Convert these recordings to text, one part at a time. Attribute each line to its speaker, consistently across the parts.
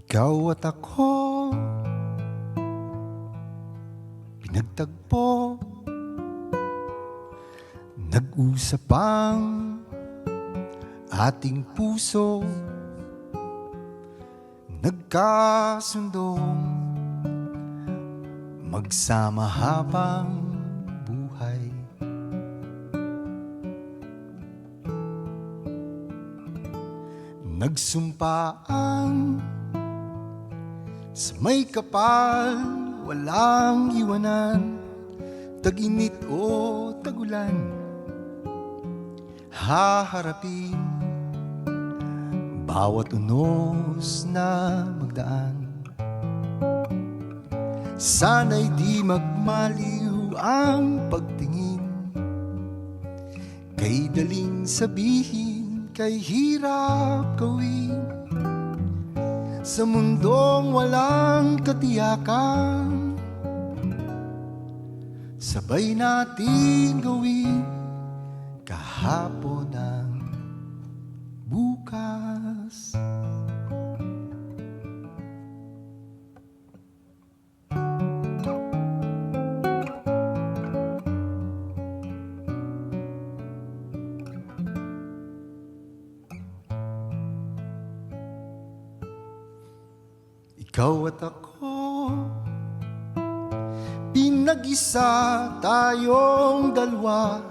Speaker 1: Ikaw at ako, pinagtagpo, nag-usap ang ating puso, nagkasundong magsama habang buhay. Nagsumpaan sa may kapal, walang iwanan, tag-init o tagulan, haharapin bawat unos na magdaan. Sana'y di magmaliw ang pagtingin, kay daling sabihin, kay hirap gawin. Sa mundong walang katiyakan, sabay natin gawin kahapon ang bukas. Ikaw at ako, pinag-isa tayong dalawa,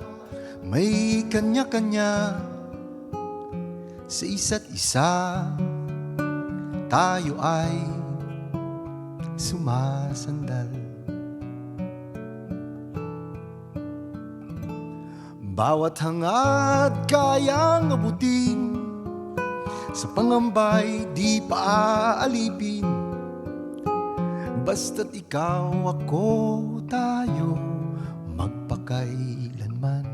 Speaker 1: may kanya-kanya sa isa't isa. Tayo ay sumasandal, bawat hangad kayang abutin, sa pangambay di paaalipin. Basta't ikaw, ako, tayo, magpakailanman.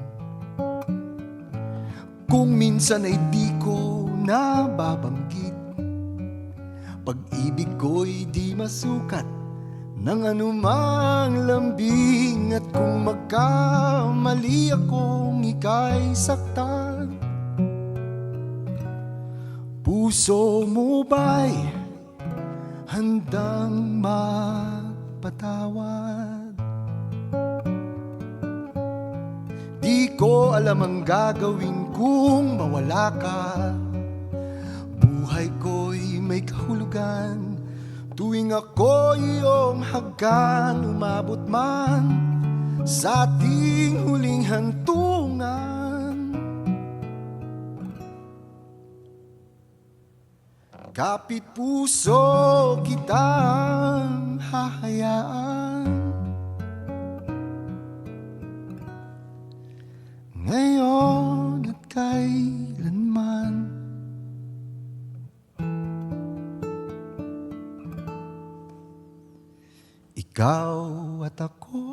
Speaker 1: Kung minsan ay di ko nababanggit, pag-ibig ko'y di masukat ng anumang lambing. At kung magkamali akong ika'y saktan, puso mo ba'y handang magpatawad? Di ko alam ang gagawin kung mawala ka. Buhay ko'y may kahulugan tuwing ako iyong hagkan. Umabot man sa ating huling hantungan, kapit puso kitang hahayaan. Ngayon at kailanman. Ikaw at ako,